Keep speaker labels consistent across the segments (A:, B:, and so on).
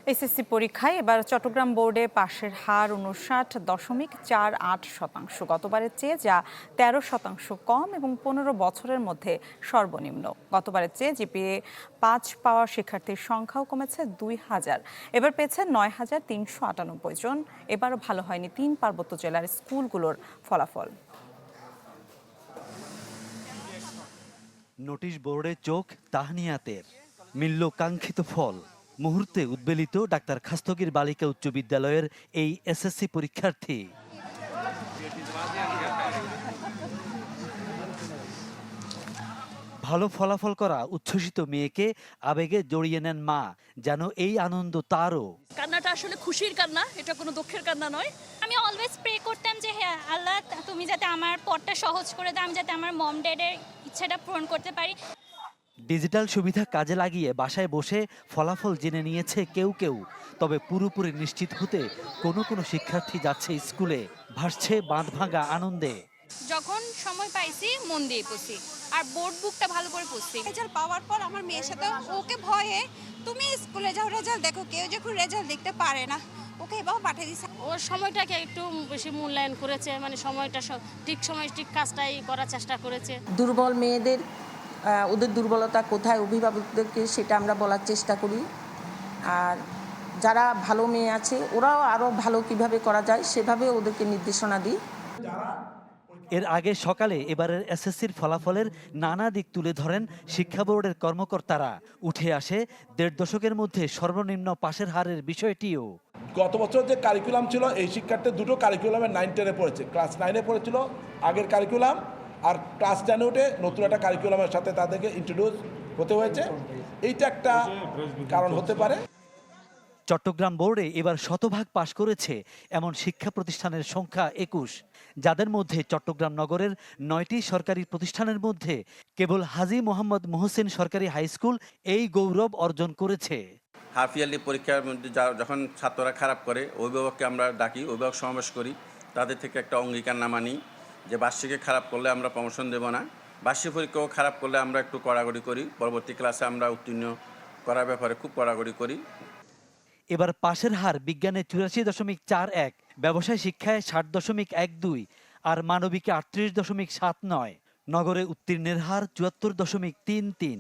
A: SSC পরীক্ষায় এবার চট্টগ্রাম বোর্ডে পাশের হার ৫৯.৪৮%। গতবারের চেয়ে যা ১৩% কম এবং ১৫ বছরের মধ্যে সর্বনিম্ন। গতবারের চেয়ে জিপিএ ৫ পাওয়া শিক্ষার্থীর সংখ্যাও কমেছে ২,০০০। এবার পেয়েছে ৯,৩৯৮ জন। এবারও ভালো হয়নি ৩ পার্বত্য জেলার স্কুলগুলোর ফলাফল।
B: নোটিশ বোর্ডে চোখ তাহনিয়াতের, মিলল কাঙ্ক্ষিত ফল। মুহূর্তে উদ্বেলিত ডাক্তার খাস্তগীর বালিকা উচ্চ বিদ্যালয়ের এই এসএসসি পরীক্ষার্থী। ভালো ফলাফল করা উচ্ছ্বসিত মেয়েকে আবেগে জড়িয়ে নেন মা, যেন এই আনন্দ তারও।
C: কান্নাটা আসলে খুশির কান্না, এটা কোনো দুঃখের কান্না নয়।
D: আমি অলওয়েজ প্রে করতাম যে হ্যাঁ আল্লাহ তুমি যাতে আমার পথটা সহজ করে দাও, আমি যাতে আমার মম ড্যাডের ইচ্ছাটা পূরণ করতে পারি।
B: ডিজিটাল সুবিধা কাজে লাগিয়ে বাসায় বসে ফলাফল জেনে নিয়েছে কেউ কেউ, তবে পুরোপুরি নিশ্চিত হতে কোনো শিক্ষার্থী যাচ্ছে স্কুলে, ভাসছে বাঁধভাঙা আনন্দে।
D: যখন সময় পাইছি মন দিয়ে পড়ছি আর বোর্ড বুকটা ভালো করে পড়ছি।
E: রেজাল্ট পাওয়ার পর আমার মেয়ের সাথে ওকে ভয়ে তুমি স্কুলে যাও রেজাল্ট দেখো, কেউ যখন রেজাল্ট দেখতে পারে না ওকে এবার পাঠিয়ে দিচ্ছে।
C: ওর সময়টাকে একটু বেশি মূল্যায়ন করেছে, মানে সময়টা ঠিক সময় ঠিক কাজটাই করার চেষ্টা করেছে।
F: দুর্বল মেয়েদের ওদের দুর্বলতা কোথায় অভিভাবকদেরকে সেটা আমরা বলার চেষ্টা করি, আর যারা ভালো মেয়ে আছে ওরাও আরও ভালো কিভাবে করা যায় সেভাবে ওদেরকে নির্দেশনা দিই।
B: এর আগে সকালে এবারের এসএসসির ফলাফলের নানা দিক তুলে ধরেন শিক্ষা বোর্ডের কর্মকর্তারা। উঠে আসে ১.৫ দশকের মধ্যে সর্বনিম্ন পাশের হারের বিষয়টিও।
G: গত বছর যে কারিকুলাম ছিল, এই শিক্ষার্থী দুটো কারিকুলামে 9-10-এ পড়েছে। ক্লাস 9-এ পড়েছিল আগের কারিকুলাম, আর ক্লাস 10-এ উঠে নতুন একটা কারিকুলামের সাথে তাদেরকে ইন্ট্রোডিউস হতে হয়েছে। এইটা একটা কারণ হতে পারে।
B: চট্টগ্রাম বোর্ডে এবার শতভাগ পাশ করেছে এমন শিক্ষা প্রতিষ্ঠানের সংখ্যা ২১, যাদের মধ্যে চট্টগ্রাম নগরের ৯টি সরকারি প্রতিষ্ঠানের মধ্যে কেবল হাজী মোহাম্মদ মোহসিন সরকারি হাই স্কুল এই গৌরব অর্জন করেছে।
H: হাফ ইয়ারলি পরীক্ষার মধ্যে যখন ছাত্ররা খারাপ করে, অভিভাবককে আমরা ডাকি, অভিভাবক সমাবেশ করি, তাদের থেকে একটা অঙ্গীকারনামা নিই যে বার্ষিকে খারাপ করলে আমরা প্রমোশন দেব না, বার্ষিক পরীক্ষাও খারাপ করলে আমরা একটু কড়াকড়ি করি, পরবর্তী ক্লাসে আমরা উত্তীর্ণ করার ব্যাপারে খুব কড়াকড়ি করি।
B: এবার পাশের হার বিজ্ঞানে ৮৪.৪১, ব্যবসায় শিক্ষায় ৬০.১২ আর মানবিকে ৩৮.৭৯। নগরে উত্তীর্ণের হার ৭৪.৩৩।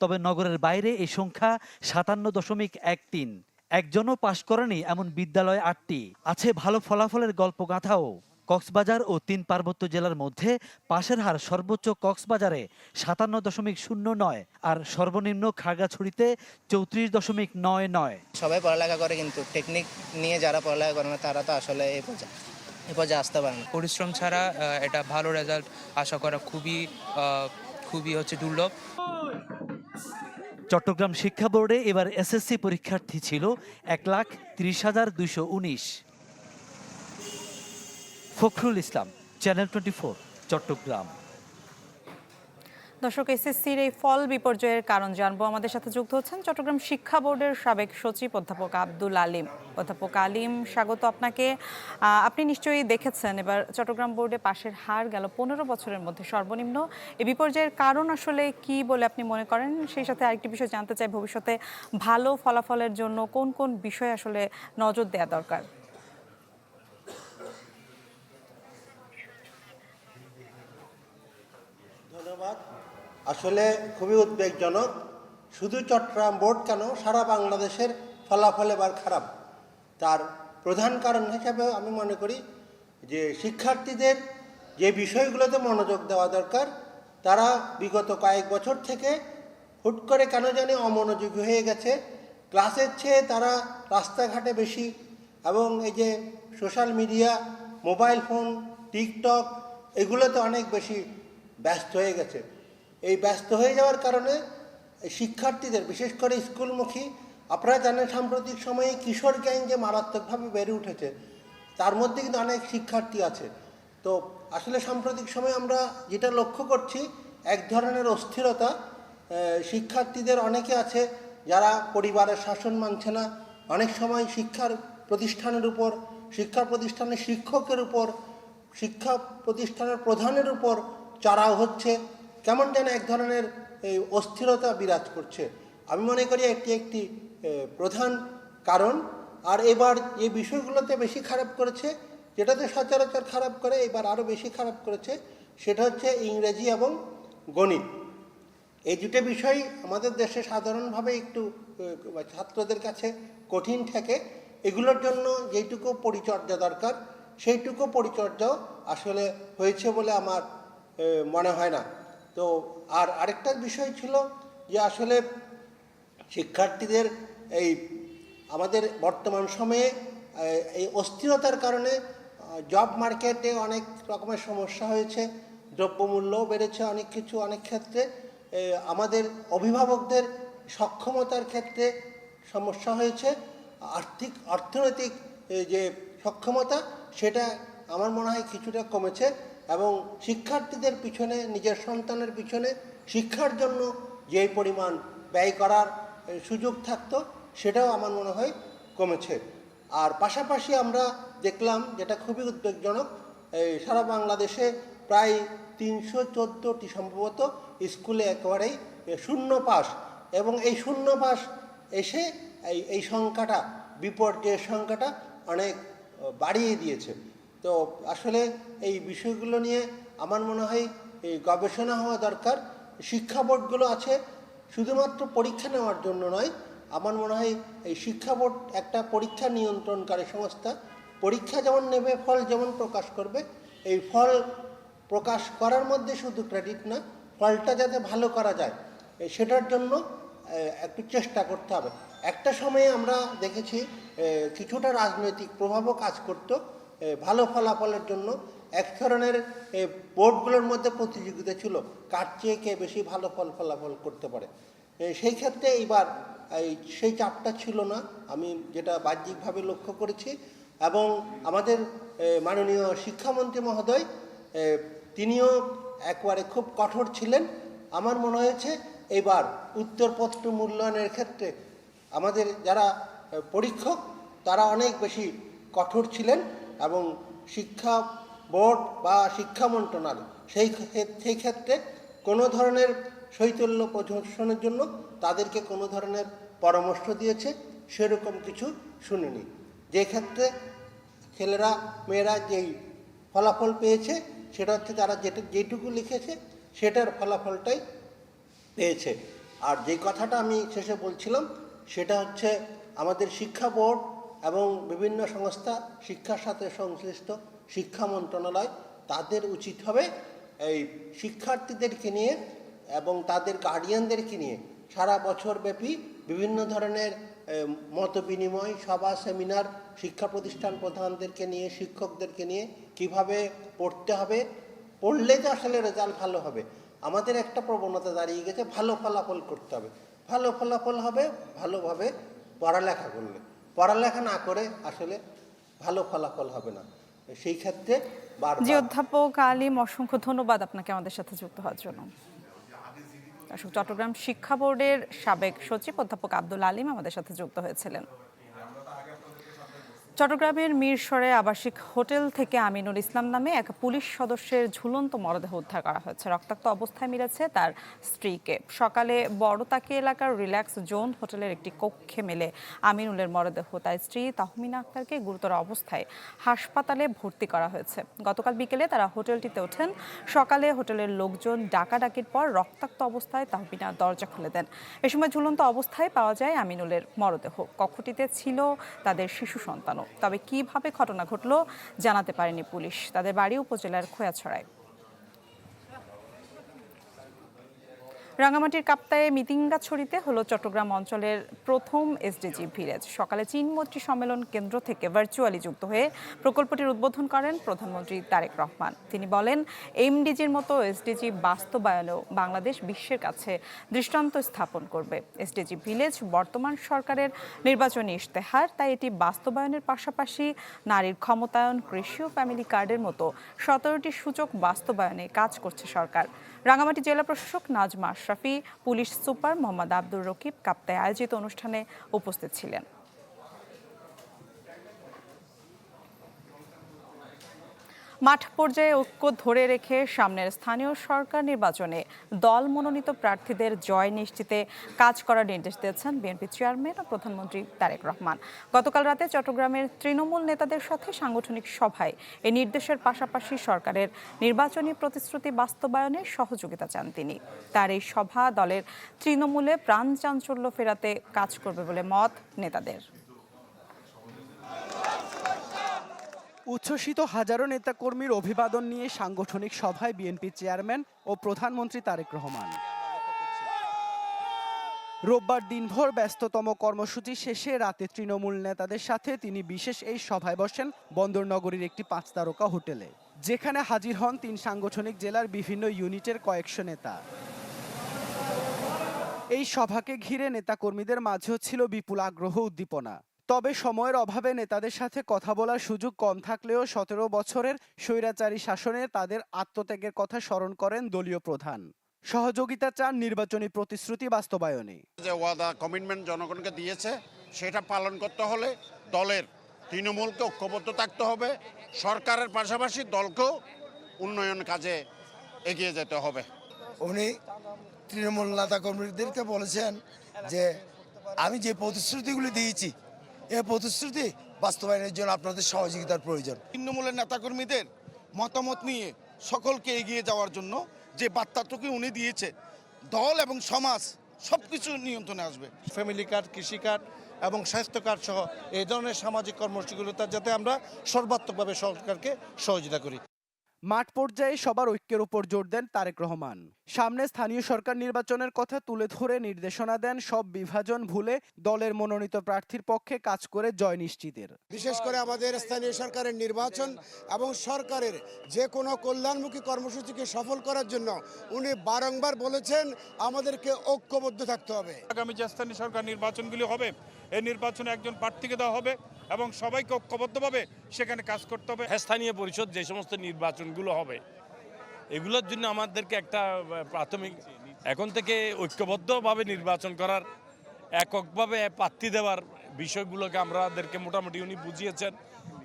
B: তবে নগরের বাইরে এই সংখ্যা ৫৭.13। একজনও পাশ করেনি এমন বিদ্যালয় ৮টি। আছে ভালো ফলাফলের গল্পগাথাও। কক্সবাজার ও ৩ পার্বত্য জেলার মধ্যে পাশের হার সর্বোচ্চ কক্সবাজারে ৫৭.০৯ আর সর্বনিম্ন খাগড়াছড়িতে ৩৪.৯৯।
I: সবাই পড়ালেখা করে, কিন্তু টেকনিক নিয়ে যারা পড়ালেখা করে না তারা তো আসলে এই পর্যায়ে আসতে পারে না।
J: পরিশ্রম ছাড়া এটা ভালো রেজাল্ট আশা করা খুবই দুর্লভ।
B: চট্টগ্রাম শিক্ষা বোর্ডে এবার এসএসসি পরীক্ষার্থী ছিল ১,৩০,২১৯। ফখরুল ইসলাম, চ্যানেল 24, চট্টগ্রাম।
A: দর্শক, এসএসসির এই ফল বিপর্যয়ের কারণ জানবো। আমাদের সাথে যুক্ত হচ্ছেন চট্টগ্রাম শিক্ষা বোর্ডের সাবেক সচিব অধ্যাপক আব্দুল আলিম। অধ্যাপক আলিম, স্বাগত আপনাকে। আপনি নিশ্চয়ই দেখেছেন এবার চট্টগ্রাম বোর্ডে পাশের হার গেল ১৫ বছরের মধ্যে সর্বনিম্ন। এই বিপর্যয়ের কারণ আসলে কি বলে আপনি মনে করেন? সেই সাথে আরেকটি বিষয় জানতে চাই, ভবিষ্যতে ভালো ফলাফলের জন্য কোন কোন বিষয়ে আসলে নজর দেওয়া দরকার?
K: ধন্যবাদ। আসলে খুবই উদ্বেগজনক। শুধু চট্টগ্রাম বোর্ড কেন, সারা বাংলাদেশের ফলাফল এবার খারাপ। তার প্রধান কারণ হিসাবে আমি মনে করি যে শিক্ষার্থীদের যে বিষয়গুলোতে মনোযোগ দেওয়া দরকার, তারা বিগত কয়েক বছর থেকে হুট করে কেন জানি অমনোযোগী হয়ে গেছে। ক্লাসের চেয়ে তারা রাস্তাঘাটে বেশি, এবং এই যে social media, mobile phone, TikTok, এগুলোতে অনেক বেশি ব্যস্ত হয়ে গেছে। এই ব্যস্ত হয়ে যাওয়ার কারণে শিক্ষার্থীদের, বিশেষ করে স্কুলমুখী, আপনারা জানেন সাম্প্রতিক সময়ে কিশোর গ্যাং যে মারাত্মকভাবে বেড়ে উঠেছে, তার মধ্যে কিন্তু অনেক শিক্ষার্থী আছে। তো আসলে সাম্প্রতিক সময়ে আমরা যেটা লক্ষ্য করছি, এক ধরনের অস্থিরতা। শিক্ষার্থীদের অনেকে আছে যারা পরিবারের শাসন মানছে না, অনেক সময় শিক্ষা প্রতিষ্ঠানের উপর, শিক্ষা প্রতিষ্ঠানের শিক্ষকের উপর, শিক্ষা প্রতিষ্ঠানের প্রধানের উপর চড়াও হচ্ছে। কেমন যেন এক ধরনের অস্থিরতা বিরাজ করছে। আমি মনে করি একটি প্রধান কারণ আর এবার যে বিষয়গুলোতে বেশি খারাপ করেছে, যেটাতে সচরাচর খারাপ করে, এবার আরও বেশি খারাপ করেছে, সেটা হচ্ছে ইংরেজি এবং গণিত। এই দুটো বিষয় আমাদের দেশে সাধারণভাবে একটু ছাত্রদের কাছে কঠিন থাকে। এগুলোর জন্য যেইটুকু পরিচর্যা দরকার সেইটুকু পরিচর্যাও আসলে হয়েছে বলে আমার মনে হয় না। তো আর আরেকটা বিষয় ছিল যে আসলে শিক্ষার্থীদের এই আমাদের বর্তমান সময়ে এই অস্থিরতার কারণে জব মার্কেটে অনেক রকমের সমস্যা হয়েছে, দ্রব্যমূল্যও বেড়েছে অনেক কিছু, অনেক ক্ষেত্রে আমাদের অভিভাবকদের সক্ষমতার ক্ষেত্রে সমস্যা হয়েছে। অর্থনৈতিক যে সক্ষমতা সেটা আমার মনে হয় কিছুটা কমেছে, এবং শিক্ষার্থীদের পিছনে, নিজের সন্তানের পিছনে শিক্ষার জন্য যে পরিমাণ ব্যয় করার সুযোগ থাকতো সেটাও আমার মনে হয় কমেছে। আর পাশাপাশি আমরা দেখলাম, যেটা খুবই উদ্বেগজনক, সারা বাংলাদেশে প্রায় 314টি সম্ভবত স্কুলে একেবারেই শূন্য পাস, এবং এই শূন্য পাস এসে এই সংখ্যাটা, বিপর্যয়ের সংখ্যাটা অনেক বাড়িয়ে দিয়েছে। তো আসলে এই বিষয়গুলো নিয়ে আমার মনে হয় এই গবেষণা হওয়া দরকার। শিক্ষা বোর্ডগুলো আছে শুধুমাত্র পরীক্ষা নেওয়ার জন্য নয়, আমার মনে হয় এই শিক্ষা বোর্ড একটা পরীক্ষা নিয়ন্ত্রণকারী সংস্থা। পরীক্ষা যেমন নেবে, ফল যেমন প্রকাশ করবে, এই ফল প্রকাশ করার মধ্যে শুধু ক্রেডিট না, ফলটা যাতে ভালো করা যায় সেটার জন্য একটু চেষ্টা করতে হবে। একটা সময়ে আমরা দেখেছি কিছুটা রাজনৈতিক প্রভাবও কাজ করত ভালো ফলাফলের জন্য। এক ধরনের বোর্ডগুলোর মধ্যে প্রতিযোগিতা ছিল, কার চেয়ে কে বেশি ভালো ফলাফল করতে পারে। সেই ক্ষেত্রে এইবার সেই চাপটা ছিল না, আমি যেটা বাহ্যিকভাবে লক্ষ্য করেছি। এবং আমাদের মাননীয় শিক্ষামন্ত্রী মহোদয় তিনিও একবারে খুব কঠোর ছিলেন। আমার মনে হয়েছে এবার উত্তরপত্র মূল্যায়নের ক্ষেত্রে আমাদের যারা পরীক্ষক তারা অনেক বেশি কঠোর ছিলেন, এবং শিক্ষা বোর্ড বা শিক্ষা মন্ত্রণালয় সেই ক্ষেত্রে কোনো ধরনের শৈথল্য প্রদর্শনের জন্য তাদেরকে কোনো ধরনের পরামর্শ দিয়েছে সেরকম কিছু শুনিনি। যে ক্ষেত্রে ছেলেরা মেয়েরা যেই ফলাফল পেয়েছে সেটা হচ্ছে তারা যেটুকু লিখেছে সেটার ফলাফলটাই পেয়েছে। আর যে কথাটা আমি শেষে বলছিলাম সেটা হচ্ছে আমাদের শিক্ষা বোর্ড এবং বিভিন্ন সংস্থা, শিক্ষার সাথে সংশ্লিষ্ট শিক্ষা মন্ত্রণালয়, তাদের উচিত হবে এই শিক্ষার্থীদেরকে নিয়ে এবং তাদের গার্ডিয়ানদেরকে নিয়ে সারা বছর ব্যাপী বিভিন্ন ধরনের মত বিনিময় সভা, সেমিনার, শিক্ষা প্রতিষ্ঠান প্রধানদেরকে নিয়ে, শিক্ষকদেরকে নিয়ে কিভাবে পড়তে হবে, পড়লে যে আসলে রেজাল্ট ভালো হবে। আমাদের একটা প্রবণতা দাঁড়িয়ে গেছে ভালো ফলাফল করতে হবে, ভালো ফলাফল হবে ভালোভাবে পড়ালেখা করলে, পড়ালেখা না করে আসলে ভালো ফলাফল হবে না। সেই ক্ষেত্রে
A: জি, অধ্যাপক আলিম, অসংখ্য ধন্যবাদ আপনাকে আমাদের সাথে যুক্ত হওয়ার জন্য। চট্টগ্রাম শিক্ষা বোর্ডের সাবেক সচিব অধ্যাপক আব্দুল আলিম আমাদের সাথে যুক্ত হয়েছিলেন। চট্টগ্রামের মিরসরে আবাসিক হোটেল থেকে আমিনুল ইসলাম নামে এক পুলিশ সদস্যের ঝুলন্ত মরদেহ উদ্ধার করা হয়েছে। রক্তাক্ত অবস্থায় মিলেছে তার স্ত্রীকে। সকালে বড়তাকি এলাকার রিল্যাক্স জোন হোটেলের একটি কক্ষে মেলে আমিনুলের মরদেহ। তার স্ত্রী তাহমিনা আক্তারকে গুরুতর অবস্থায় হাসপাতালে ভর্তি করা হয়েছে। গতকাল বিকেলে তারা হোটেলটিতে ওঠেন। সকালে হোটেলের লোকজন ডাকাডাকির পর রক্তাক্ত অবস্থায় তাহমিনা দরজা খুলে দেন। এ সময় ঝুলন্ত অবস্থায় পাওয়া যায় আমিনুলের মরদেহ। কক্ষটিতে ছিল তাদের শিশু সন্তান। তবে কিভাবে ঘটনা ঘটলো জানাতে পারেনি পুলিশ। তাদের বাড়ি উপজেলার খোয়াছড়ায়। রাঙামাটির কাপ্তায়ে মিতিঙ্গাছড়িতে হলো চট্টগ্রাম অঞ্চলের প্রথম এসডিজি ভিলেজ। সকালে চীনমৈত্রী সম্মেলন কেন্দ্র থেকে ভার্চুয়ালি যুক্ত হয়ে প্রকল্পটির উদ্বোধন করেন প্রধানমন্ত্রী তারেক রহমান। তিনি বলেন, এমডিজির মতো এসডিজি বাস্তবায়নেও বাংলাদেশ বিশ্বের কাছে দৃষ্টান্ত স্থাপন করবে। এসডিজি ভিলেজ বর্তমান সরকারের নির্বাচনী ইশতেহার, তাই এটি বাস্তবায়নের পাশাপাশি নারীর ক্ষমতায়ন, কৃষি ও ফ্যামিলি কার্ডের মতো 17টি সূচক বাস্তবায়নে কাজ করছে সরকার। রাঙামাটি জেলা প্রশাসক নাজমা আশরাফি, পুলিশ সুপার মোহাম্মদ আব্দুর রকিব কাপ্তায় আয়োজিত অনুষ্ঠানে উপস্থিত ছিলেন। মাঠ পর্যায়ে ঐক্য ধরে রেখে সামনের স্থানীয় সরকার নির্বাচনে দল মনোনীত প্রার্থীদের জয় নিশ্চিতে কাজ করার নির্দেশ দিয়েছেন বিএনপি চেয়ারম্যান ও প্রধানমন্ত্রী তারেক রহমান। গতকাল রাতে চট্টগ্রামের তৃণমূল নেতাদের সাথে সাংগঠনিক সভায় এই নির্দেশের পাশাপাশি সরকারের নির্বাচনী প্রতিশ্রুতি বাস্তবায়নে সহযোগিতা চান তিনি। তার এই সভা দলের তৃণমূলে প্রাণ চাঞ্চল্য ফেরাতে কাজ করবে বলে মত নেতাদের।
L: উচ্ছ্বসিত হাজারো নেতাকর্মীর অভিবাদন নিয়ে সাংগঠনিক সভায় বিএনপি চেয়ারম্যান ও প্রধানমন্ত্রী তারেক রহমান। রোববার দিনভর ব্যস্ততম কর্মসূচি শেষে রাতে তৃণমূল নেতাদের সাথে তিনি বিশেষ এই সভায় বসেন বন্দরনগরীর একটি 5 তারকা হোটেলে, যেখানে হাজির হন 3 সাংগঠনিক জেলার বিভিন্ন ইউনিটের কয়েকশো নেতা। এই সভাকে ঘিরে নেতাকর্মীদের মাঝেও ছিল বিপুল আগ্রহ উদ্দীপনা। তবে সময়ের অভাবে নেতাদের সাথে কথা বলার সুযোগ কম থাকলেও 17 বছরের স্বৈরাচারী শাসনে তাদের আত্মত্যাগের কথা স্মরণ করেন দলীয় প্রধান। সহযোগিতা চান নির্বাচনী প্রতিশ্রুতি বাস্তবায়নে।
M: যে ওয়াদা কমিটমেন্ট জনগণকে দিয়েছে সেটা পালন করতে হলে দলের তৃণমূলকে ঐক্যবদ্ধ থাকতে হবে, সরকারের পাশাপাশি দলকেও উন্নয়ন কাজে এগিয়ে যেতে হবে।
N: উনি তৃণমূল নেতা কর্মীদেরকে বলেছেন যে আমি যে প্রতিশ্রুতিগুলি দিয়েছি এই প্রতিশ্রুতি বাস্তবায়নের জন্য আপনাদের সহযোগিতার প্রয়োজন।
O: তৃণমূলের নেতাকর্মীদের মতামত নিয়ে সকলকে এগিয়ে যাওয়ার জন্য যে বার্তাটুকু উনি দিয়েছে, দল এবং সমাজ সবকিছু নিয়ন্ত্রণে আসবে।
P: ফ্যামিলি কার্ড, কৃষি কার্ড এবং স্বাস্থ্য কার্ড সহ এই ধরনের সামাজিক কর্মসূচিগুলোতে যাতে আমরা সর্বাত্মকভাবে সরকারকে সহযোগিতা করি।
L: মাঠ পর্যায়ে সবার ঐক্যের উপর জোর দেন তারেক রহমান। সামনে স্থানীয় সরকার নির্বাচনের কথা তুলে ধরে নির্দেশনা দেন সব বিভাজন ভুলে দলের মনোনীত প্রার্থীর পক্ষে কাজ করে জয় নিশ্চিতের।
N: বিশেষ করে আমাদের স্থানীয় সরকারের নির্বাচন এবং সরকারের যে কোনো কল্যাণমুখী কর্মসূচিকে সফল করার জন্য উনি বারংবার বলেছেন আমাদেরকে ঐক্যবদ্ধ থাকতে হবে।
Q: আগামী যে স্থানীয় সরকার নির্বাচনগুলি হবে এই নির্বাচনে একজন প্রার্থীকে দেওয়া হবে এবং সবাইকে ঐক্যবদ্ধভাবে সেখানে কাজ করতে হবে।
R: স্থানীয় পরিষদ যে সমস্ত নির্বাচনগুলো হবে এগুলোর জন্য আমাদেরকে একটা প্রাথমিক এখন থেকে ঐক্যবদ্ধভাবে নির্বাচন করার, এককভাবে প্রার্থী দেওয়ার বিষয়গুলোকে আমাদেরকে মোটামুটি উনি বুঝিয়েছেন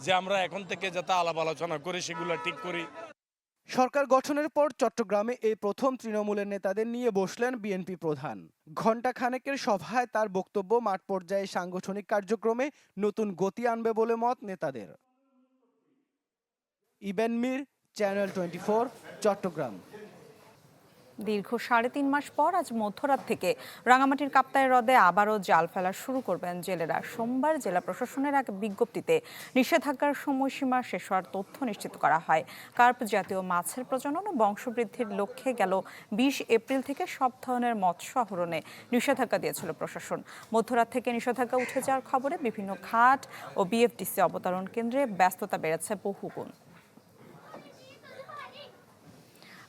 R: যে আমরা এখন থেকে যাতে আলাপ আলোচনা করে সেগুলো ঠিক করি।
L: সরকার গঠনের পর চট্টগ্রামে এই প্রথম তৃণমূলের নেতাদের নিয়ে বসলেন বিএনপি প্রধান। ঘণ্টা খানেকের সভায় তার বক্তব্য মাঠ পর্যায়ে সাংগঠনিক কার্যক্রমে নতুন গতি আনবে বলে মত নেতাদের। ইবেন মির, চ্যানেল 24, চট্টগ্রাম।
A: দীর্ঘ 3.5 মাস পর আজ মধ্যরাত থেকে রাঙামাটির কাপ্তাই হ্রদে আবারও জাল ফেলা শুরু করবেন জেলেরা। সোমবার জেলা প্রশাসনের এক বিজ্ঞপ্তিতে নিষেধাজ্ঞার সময়সীমা শেষ হওয়ার তথ্য নিশ্চিত করা হয়। কার্প জাতীয় মাছের প্রজনন ও বংশবৃদ্ধির লক্ষ্যে গেল 20 এপ্রিল থেকে সব ধরনের মৎস্য আহরণে নিষেধাজ্ঞা দিয়েছিল প্রশাসন। মধ্যরাত থেকে নিষেধাজ্ঞা উঠে যাওয়ার খবরে বিভিন্ন ঘাট ও বিএফটিসি অবতরণ কেন্দ্রে ব্যস্ততা বেড়েছে বহুগুণ।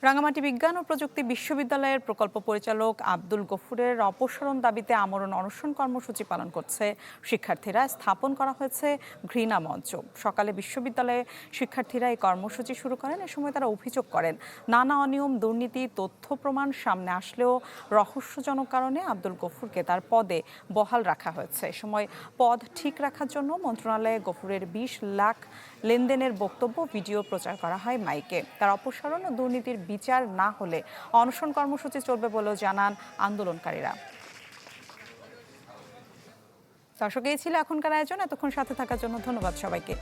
A: রাঙামাটি বিজ্ঞান ও প্রযুক্তি বিশ্ববিদ্যালয়ের প্রকল্প পরিচালক আব্দুল গফুরের অপসারণ দাবিতে আমরণ অনশন কর্মসূচি পালন করছে শিক্ষার্থীরা। স্থাপন করা হয়েছে ঘৃণা মঞ্চ। সকালে বিশ্ববিদ্যালয়ে শিক্ষার্থীরা এই কর্মসূচি শুরু করেন। এ সময় তারা অভিযোগ করেন নানা অনিয়ম, দুর্নীতি, তথ্য প্রমাণ সামনে আসলেও রহস্যজনক কারণে আব্দুল গফুরকে তার পদে বহাল রাখা হয়েছে। এ সময় পদ ঠিক রাখার জন্য মন্ত্রণালয়ে গফুরের 20 লাখ লেনদেনের বক্তব্য ভিডিও প্রচার করা হয় মাইকে। তার অপসারণ ও দুর্নীতির বিচার না হলে অনশন কর্মসূচি চলবে বলেও জানান আন্দোলনকারীরা। দর্শক, এই ছিল এখনকার আয়োজন। এতক্ষণ সাথে থাকার জন্য ধন্যবাদ সবাইকে।